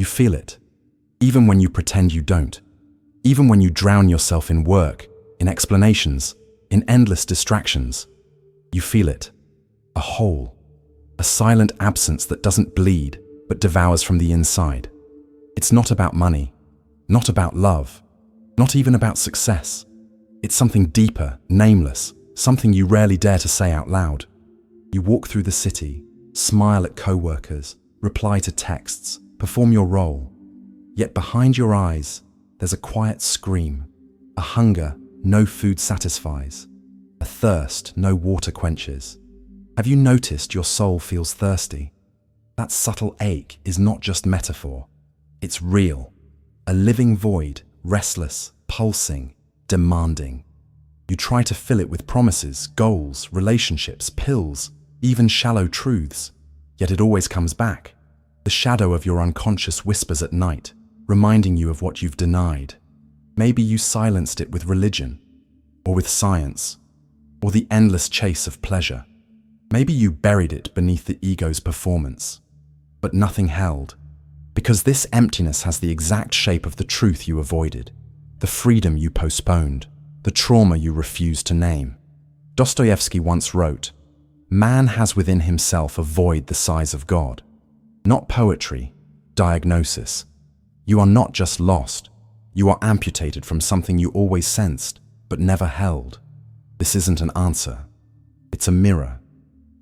You feel it, even when you pretend you don't, even when you drown yourself in work, in explanations, in endless distractions. You feel it, a hole, a silent absence that doesn't bleed but devours from the inside. It's not about money, not about love, not even about success. It's something deeper, nameless, something you rarely dare to say out loud. You walk through the city, smile at co-workers, reply to texts, perform your role. Yet behind your eyes, there's a quiet scream, a hunger no food satisfies, a thirst no water quenches. Have you noticed your soul feels thirsty? That subtle ache is not just metaphor. It's real. A living void, restless, pulsing, demanding. You try to fill it with promises, goals, relationships, pills, even shallow truths. Yet it always comes back. The shadow of your unconscious whispers at night, reminding you of what you've denied. Maybe you silenced it with religion, or with science, or the endless chase of pleasure. Maybe you buried it beneath the ego's performance. But nothing held, because this emptiness has the exact shape of the truth you avoided, the freedom you postponed, the trauma you refused to name. Dostoevsky once wrote, "Man has within himself a void the size of God." Not poetry, diagnosis. You are not just lost, you are amputated from something you always sensed, but never held. This isn't an answer. It's a mirror,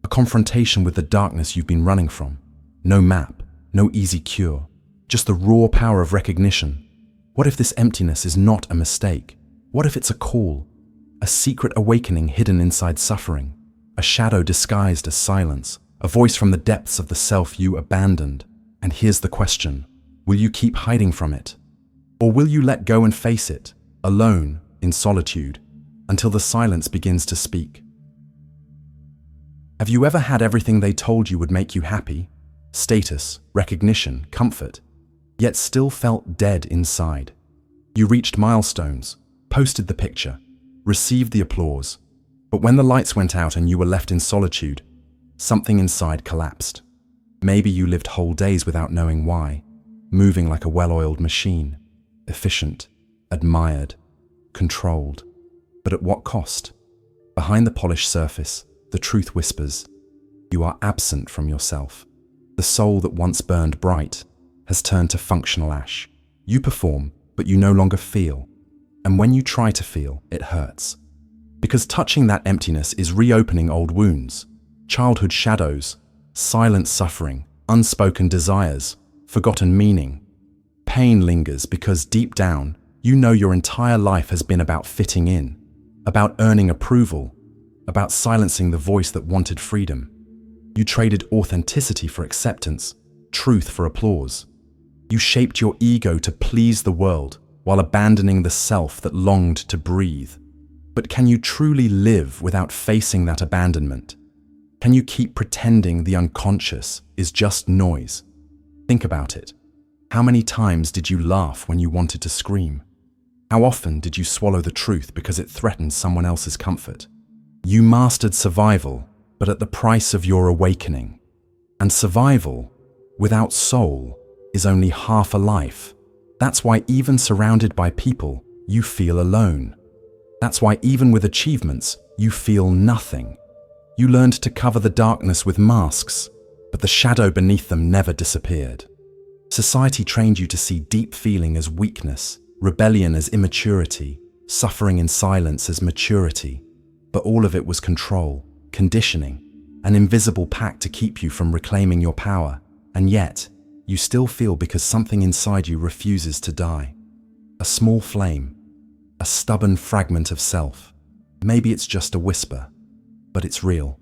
a confrontation with the darkness you've been running from. No map, no easy cure, just the raw power of recognition. What if this emptiness is not a mistake? What if it's a call, a secret awakening hidden inside suffering, a shadow disguised as silence, a voice from the depths of the self you abandoned? And here's the question, will you keep hiding from it? Or will you let go and face it, alone, in solitude, until the silence begins to speak? Have you ever had everything they told you would make you happy? Status, recognition, comfort, yet still felt dead inside. You reached milestones, posted the picture, received the applause, but when the lights went out and you were left in solitude, something inside collapsed. Maybe you lived whole days without knowing why, moving like a well-oiled machine, efficient, admired, controlled. But at what cost? Behind the polished surface, the truth whispers, you are absent from yourself. The soul that once burned bright has turned to functional ash. You perform, but you no longer feel. And when you try to feel, it hurts. Because touching that emptiness is reopening old wounds, childhood shadows, silent suffering, unspoken desires, forgotten meaning. Pain lingers because deep down, you know your entire life has been about fitting in, about earning approval, about silencing the voice that wanted freedom. You traded authenticity for acceptance, truth for applause. You shaped your ego to please the world while abandoning the self that longed to breathe. But can you truly live without facing that abandonment? Can you keep pretending the unconscious is just noise? Think about it. How many times did you laugh when you wanted to scream? How often did you swallow the truth because it threatened someone else's comfort? You mastered survival, but at the price of your awakening. And survival, without soul, is only half a life. That's why even surrounded by people, you feel alone. That's why even with achievements, you feel nothing. You learned to cover the darkness with masks, but the shadow beneath them never disappeared. Society trained you to see deep feeling as weakness, rebellion as immaturity, suffering in silence as maturity. But all of it was control, conditioning, an invisible pact to keep you from reclaiming your power. And yet, you still feel because something inside you refuses to die. A small flame, a stubborn fragment of self. Maybe it's just a whisper, but it's real.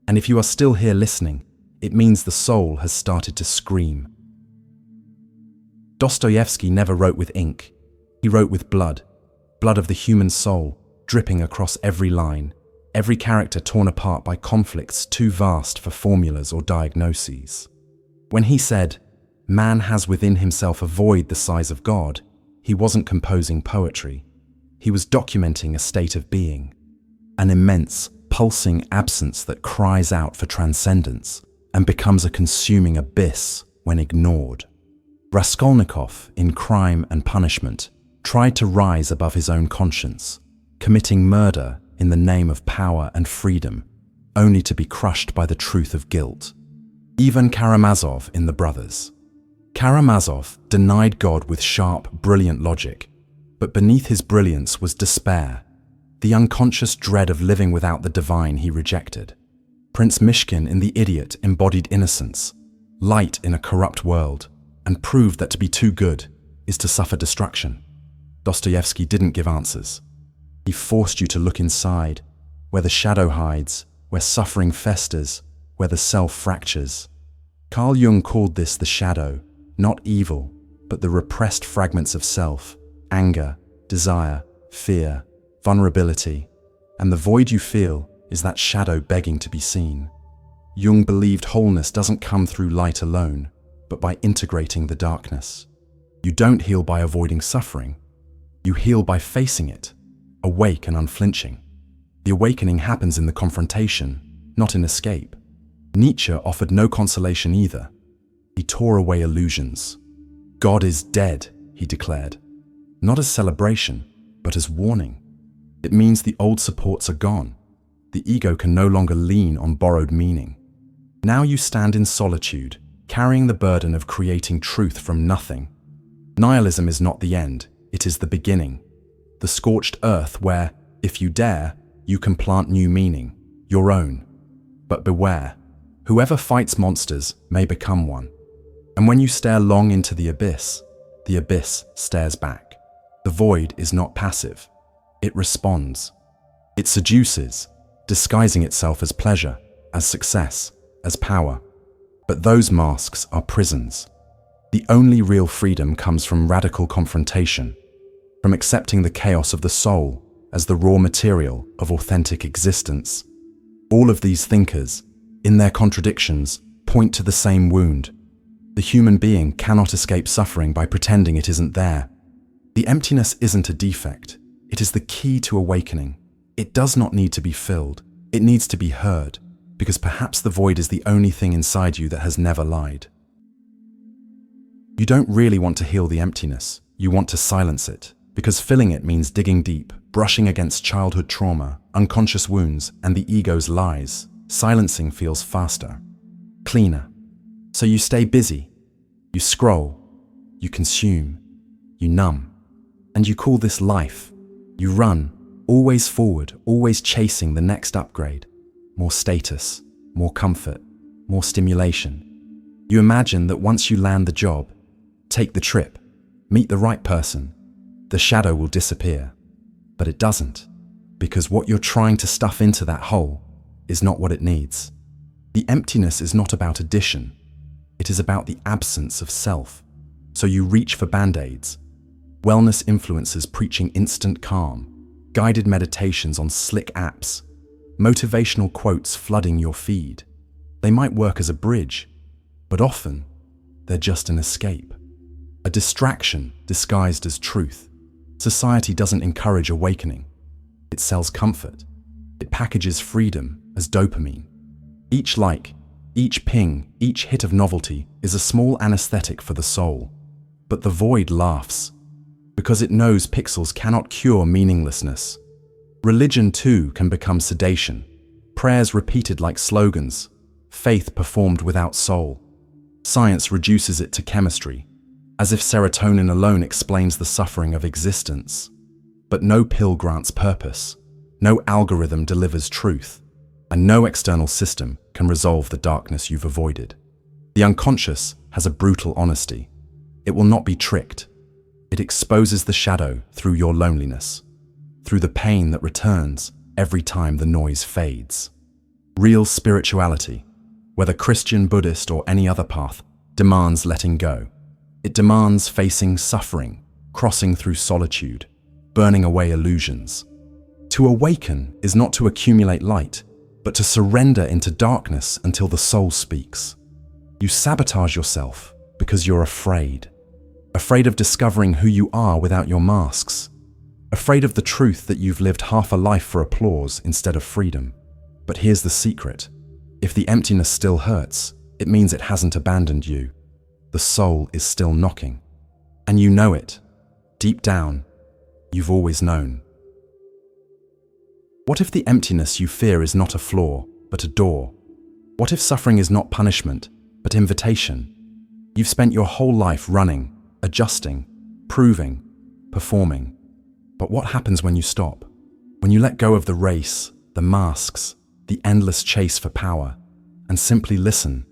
And if you are still here listening, it means the soul has started to scream. Dostoevsky never wrote with ink. He wrote with blood, blood of the human soul, dripping across every line, every character torn apart by conflicts too vast for formulas or diagnoses. When he said, "Man has within himself a void the size of God," he wasn't composing poetry. He was documenting a state of being, an immense, pulsing absence that cries out for transcendence and becomes a consuming abyss when ignored. Raskolnikov, in Crime and Punishment, tried to rise above his own conscience, committing murder in the name of power and freedom, only to be crushed by the truth of guilt. Even Karamazov in The Brothers. Karamazov denied God with sharp, brilliant logic, but beneath his brilliance was despair, the unconscious dread of living without the divine he rejected. Prince Mishkin in The Idiot embodied innocence, light in a corrupt world, and proved that to be too good is to suffer destruction. Dostoevsky didn't give answers. He forced you to look inside, where the shadow hides, where suffering festers, where the self fractures. Carl Jung called this the shadow, not evil, but the repressed fragments of self, anger, desire, fear, vulnerability, and the void you feel is that shadow begging to be seen. Jung believed wholeness doesn't come through light alone, but by integrating the darkness. You don't heal by avoiding suffering. You heal by facing it, awake and unflinching. The awakening happens in the confrontation, not in escape. Nietzsche offered no consolation either. He tore away illusions. God is dead, he declared, not as celebration, but as warning. It means the old supports are gone. The ego can no longer lean on borrowed meaning. Now you stand in solitude, carrying the burden of creating truth from nothing. Nihilism is not the end, it is the beginning. The scorched earth where, if you dare, you can plant new meaning, your own. But beware, whoever fights monsters may become one. And when you stare long into the abyss stares back. The void is not passive. It responds. It seduces, disguising itself as pleasure, as success, as power. But those masks are prisons. The only real freedom comes from radical confrontation, from accepting the chaos of the soul as the raw material of authentic existence. All of these thinkers, in their contradictions, point to the same wound. The human being cannot escape suffering by pretending it isn't there. The emptiness isn't a defect. It is the key to awakening. It does not need to be filled. It needs to be heard, because perhaps the void is the only thing inside you that has never lied. You don't really want to heal the emptiness. You want to silence it, because filling it means digging deep, brushing against childhood trauma, unconscious wounds, and the ego's lies. Silencing feels faster, cleaner. So you stay busy. You scroll. You consume. You numb. And you call this life. You run, always forward, always chasing the next upgrade. More status, more comfort, more stimulation. You imagine that once you land the job, take the trip, meet the right person, the shadow will disappear. But it doesn't, because what you're trying to stuff into that hole is not what it needs. The emptiness is not about addition. It is about the absence of self. So you reach for band-aids, wellness influencers preaching instant calm, guided meditations on slick apps, motivational quotes flooding your feed. They might work as a bridge, but often they're just an escape, a distraction disguised as truth. Society doesn't encourage awakening. It sells comfort. It packages freedom as dopamine. Each like, each ping, each hit of novelty is a small anesthetic for the soul. But the void laughs, because it knows pixels cannot cure meaninglessness. Religion too can become sedation, prayers repeated like slogans, faith performed without soul. Science reduces it to chemistry, as if serotonin alone explains the suffering of existence. But no pill grants purpose, no algorithm delivers truth, and no external system can resolve the darkness you've avoided. The unconscious has a brutal honesty. It will not be tricked. It exposes the shadow through your loneliness, through the pain that returns every time the noise fades. Real spirituality, whether Christian, Buddhist, or any other path, demands letting go. It demands facing suffering, crossing through solitude, burning away illusions. To awaken is not to accumulate light, but to surrender into darkness until the soul speaks. You sabotage yourself because you're afraid. Afraid of discovering who you are without your masks. Afraid of the truth that you've lived half a life for applause instead of freedom. But here's the secret. If the emptiness still hurts, it means it hasn't abandoned you. the soul is still knocking. And you know it. Deep down, you've always known. What if the emptiness you fear is not a flaw, but a door? What if suffering is not punishment, but invitation? You've spent your whole life running, adjusting, proving, performing. But what happens when you stop? When you let go of the race, the masks, the endless chase for power, and simply listen?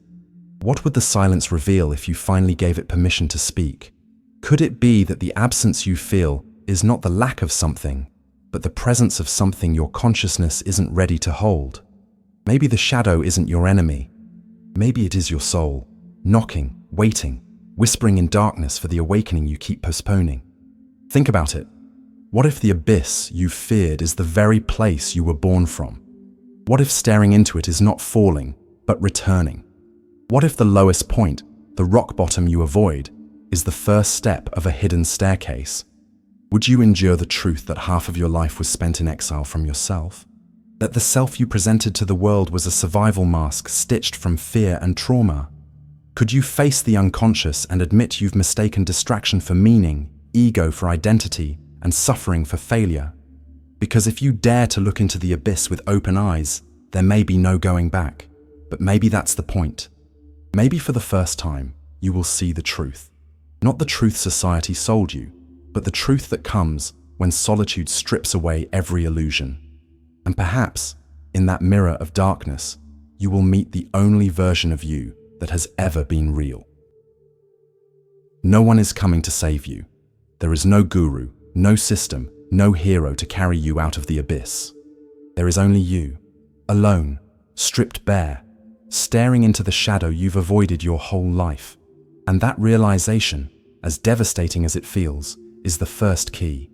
What would the silence reveal if you finally gave it permission to speak? Could it be that the absence you feel is not the lack of something, but the presence of something your consciousness isn't ready to hold? Maybe the shadow isn't your enemy. Maybe it is your soul, knocking, waiting, whispering in darkness for the awakening you keep postponing. Think about it. What if the abyss you feared is the very place you were born from? What if staring into it is not falling, but returning? What if the lowest point, the rock bottom you avoid, is the first step of a hidden staircase? Would you endure the truth that half of your life was spent in exile from yourself? That the self you presented to the world was a survival mask stitched from fear and trauma? Could you face the unconscious and admit you've mistaken distraction for meaning, ego for identity, and suffering for failure? Because if you dare to look into the abyss with open eyes, there may be no going back. But maybe that's the point. Maybe for the first time, you will see the truth. Not the truth society sold you, but the truth that comes when solitude strips away every illusion. And perhaps, in that mirror of darkness, you will meet the only version of you that has ever been real. No one is coming to save you. There is no guru, no system, no hero to carry you out of the abyss. There is only you, alone, stripped bare, staring into the shadow you've avoided your whole life. And that realization, as devastating as it feels, is the first key.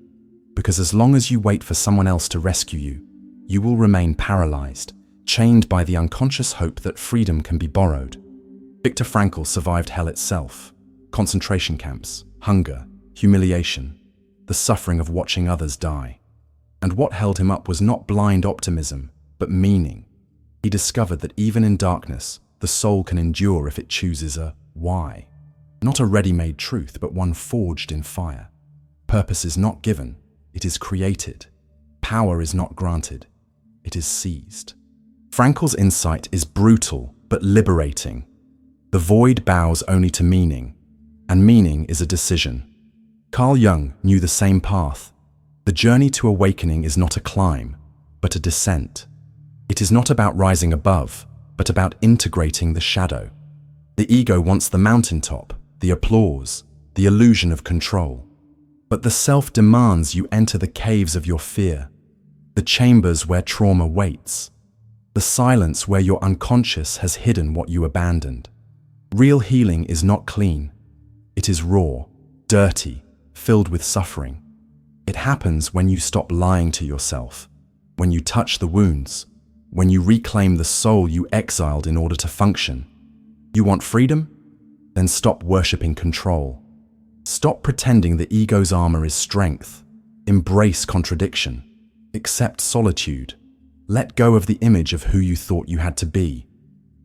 Because as long as you wait for someone else to rescue you, you will remain paralyzed, chained by the unconscious hope that freedom can be borrowed. Viktor Frankl survived hell itself: concentration camps, hunger, humiliation, the suffering of watching others die. And what held him up was not blind optimism, but meaning. He discovered that even in darkness, the soul can endure if it chooses a why. Not a ready-made truth, but one forged in fire. Purpose is not given, it is created. Power is not granted, it is seized. Frankl's insight is brutal, but liberating. The void bows only to meaning, and meaning is a decision. Carl Jung knew the same path. The journey to awakening is not a climb, but a descent. It is not about rising above, but about integrating the shadow. The ego wants the mountaintop, the applause, the illusion of control. But the self demands you enter the caves of your fear, the chambers where trauma waits, the silence where your unconscious has hidden what you abandoned. Real healing is not clean. It is raw, dirty, filled with suffering. It happens when you stop lying to yourself, when you touch the wounds, when you reclaim the soul you exiled in order to function. You want freedom? Then stop worshipping control. Stop pretending the ego's armor is strength. Embrace contradiction. Accept solitude. Let go of the image of who you thought you had to be.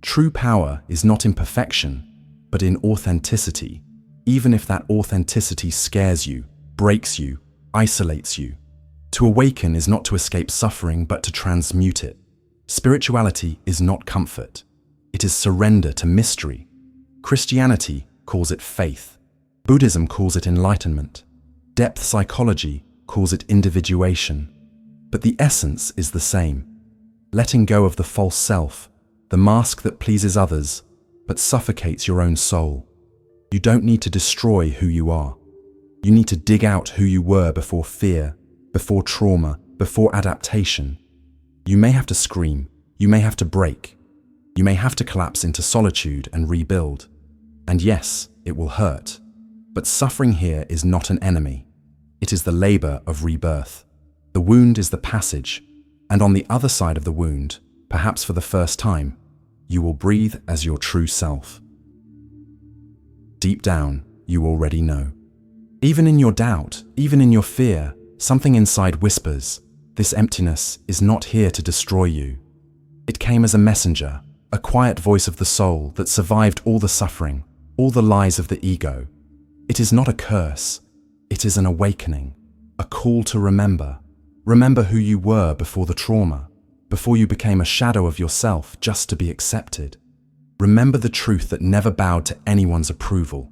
True power is not in perfection, but in authenticity, even if that authenticity scares you, breaks you, isolates you. To awaken is not to escape suffering, but to transmute it. Spirituality is not comfort. It is surrender to mystery. Christianity calls it faith. Buddhism calls it enlightenment. Depth psychology calls it individuation. But the essence is the same. Letting go of the false self, the mask that pleases others, but suffocates your own soul. You don't need to destroy who you are. You need to dig out who you were before fear, before trauma, before adaptation. You may have to scream, you may have to break, you may have to collapse into solitude and rebuild. And yes, it will hurt. But suffering here is not an enemy. It is the labor of rebirth. The wound is the passage, and on the other side of the wound, perhaps for the first time, you will breathe as your true self. Deep down, you already know. Even in your doubt, even in your fear, something inside whispers, this emptiness is not here to destroy you. It came as a messenger, a quiet voice of the soul that survived all the suffering, all the lies of the ego. It is not a curse. It is an awakening, a call to remember. Remember who you were before the trauma, before you became a shadow of yourself just to be accepted. Remember the truth that never bowed to anyone's approval,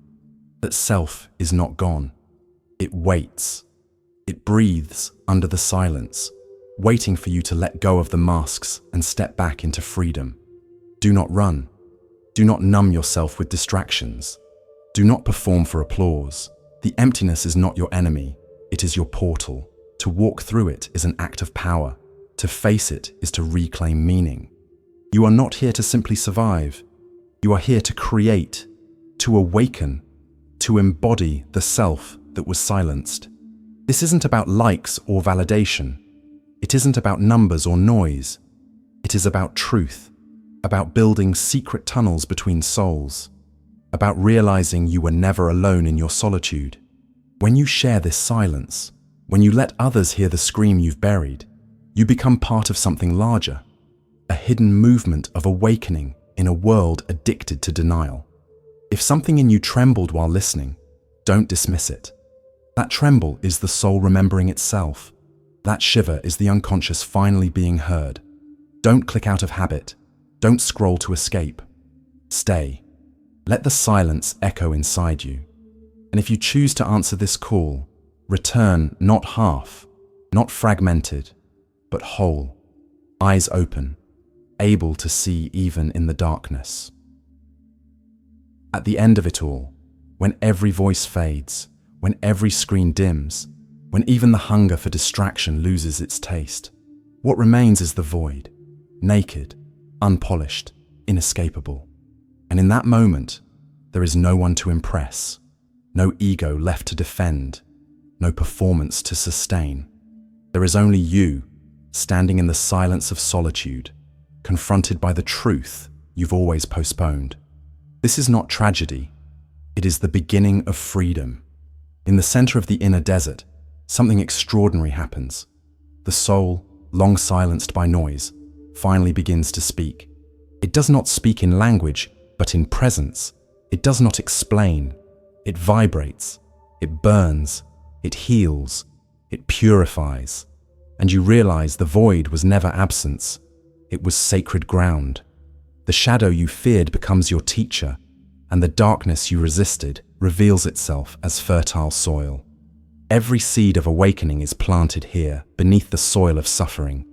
that self is not gone. It waits. It breathes under the silence, waiting for you to let go of the masks and step back into freedom. Do not run. Do not numb yourself with distractions. Do not perform for applause. The emptiness is not your enemy. It is your portal. To walk through it is an act of power. To face it is to reclaim meaning. You are not here to simply survive. You are here to create, to awaken, to embody the self that was silenced. This isn't about likes or validation. It isn't about numbers or noise. It is about truth, about building secret tunnels between souls, about realizing you were never alone in your solitude. When you share this silence, when you let others hear the scream you've buried, you become part of something larger, a hidden movement of awakening in a world addicted to denial. If something in you trembled while listening, don't dismiss it. That tremble is the soul remembering itself. That shiver is the unconscious finally being heard. Don't click out of habit. Don't scroll to escape. Stay. Let the silence echo inside you. And if you choose to answer this call, return not half, not fragmented, but whole, eyes open, able to see even in the darkness. At the end of it all, when every voice fades, when every screen dims, when even the hunger for distraction loses its taste, what remains is the void, naked, unpolished, inescapable. And in that moment, there is no one to impress, no ego left to defend, no performance to sustain. There is only you, standing in the silence of solitude, confronted by the truth you've always postponed. This is not tragedy. It is the beginning of freedom. In the center of the inner desert, something extraordinary happens. The soul, long silenced by noise, finally begins to speak. It does not speak in language, but in presence. It does not explain. It vibrates. It burns. It heals. It purifies. And you realize the void was never absence. It was sacred ground. The shadow you feared becomes your teacher, and the darkness you resisted reveals itself as fertile soil. Every seed of awakening is planted here, beneath the soil of suffering,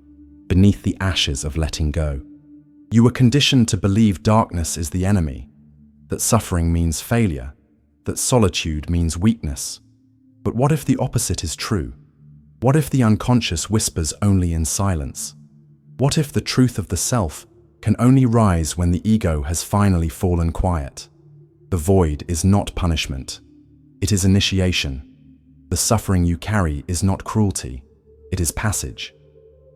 beneath the ashes of letting go. You were conditioned to believe darkness is the enemy, that suffering means failure, that solitude means weakness. But what if the opposite is true? What if the unconscious whispers only in silence? What if the truth of the self can only rise when the ego has finally fallen quiet? The void is not punishment. It is initiation. The suffering you carry is not cruelty. It is passage.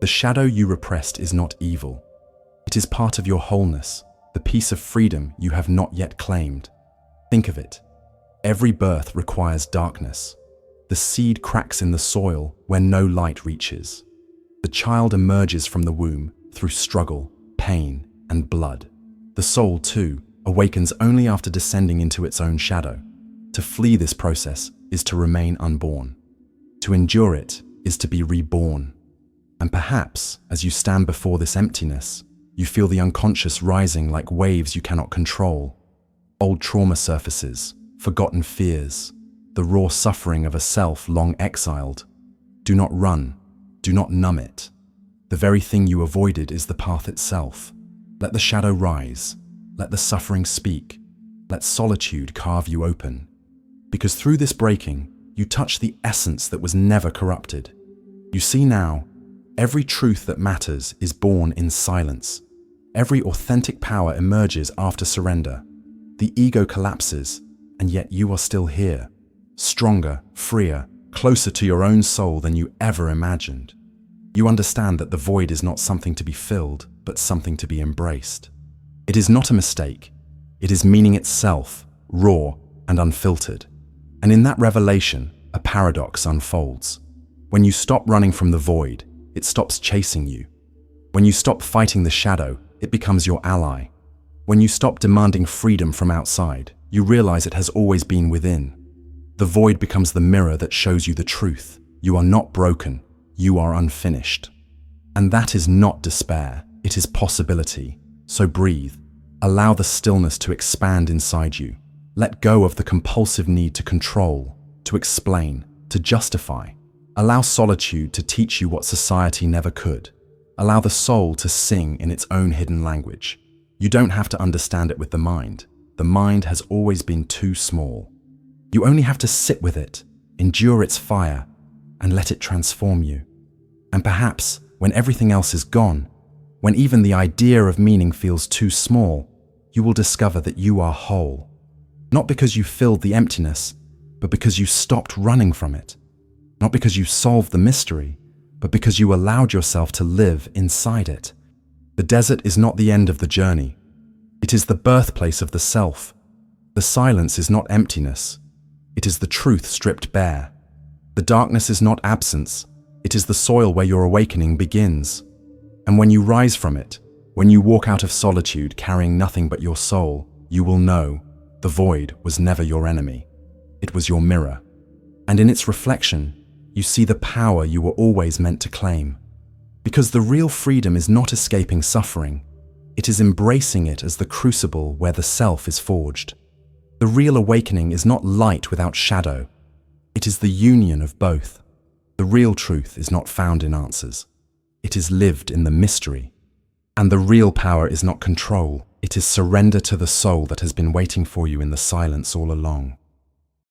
The shadow you repressed is not evil. It is part of your wholeness, the piece of freedom you have not yet claimed. Think of it. Every birth requires darkness. The seed cracks in the soil where no light reaches. The child emerges from the womb through struggle, pain, and blood. The soul, too, awakens only after descending into its own shadow. To flee this process is to remain unborn. To endure it is to be reborn. And perhaps, as you stand before this emptiness, you feel the unconscious rising like waves you cannot control. Old trauma surfaces, forgotten fears, the raw suffering of a self long exiled. Do not run. Do not numb it. The very thing you avoided is the path itself. Let the shadow rise. Let the suffering speak. Let solitude carve you open. Because through this breaking, you touch the essence that was never corrupted. You see now, every truth that matters is born in silence. Every authentic power emerges after surrender. The ego collapses, and yet you are still here, stronger, freer, closer to your own soul than you ever imagined. You understand that the void is not something to be filled, but something to be embraced. It is not a mistake. It is meaning itself, raw and unfiltered. And in that revelation, a paradox unfolds. When you stop running from the void, it stops chasing you. When you stop fighting the shadow, it becomes your ally. When you stop demanding freedom from outside, you realize it has always been within. The void becomes the mirror that shows you the truth. You are not broken, you are unfinished. And that is not despair, it is possibility. So breathe. Allow the stillness to expand inside you. Let go of the compulsive need to control, to explain, to justify. Allow solitude to teach you what society never could. Allow the soul to sing in its own hidden language. You don't have to understand it with the mind. The mind has always been too small. You only have to sit with it, endure its fire, and let it transform you. And perhaps, when everything else is gone, when even the idea of meaning feels too small, you will discover that you are whole. Not because you filled the emptiness, but because you stopped running from it. Not because you solved the mystery, but because you allowed yourself to live inside it. The desert is not the end of the journey. It is the birthplace of the self. The silence is not emptiness. It is the truth stripped bare. The darkness is not absence. It is the soil where your awakening begins. And when you rise from it, when you walk out of solitude carrying nothing but your soul, you will know the void was never your enemy. It was your mirror. And in its reflection, you see the power you were always meant to claim. Because the real freedom is not escaping suffering. It is embracing it as the crucible where the self is forged. The real awakening is not light without shadow. It is the union of both. The real truth is not found in answers. It is lived in the mystery. And the real power is not control. It is surrender to the soul that has been waiting for you in the silence all along.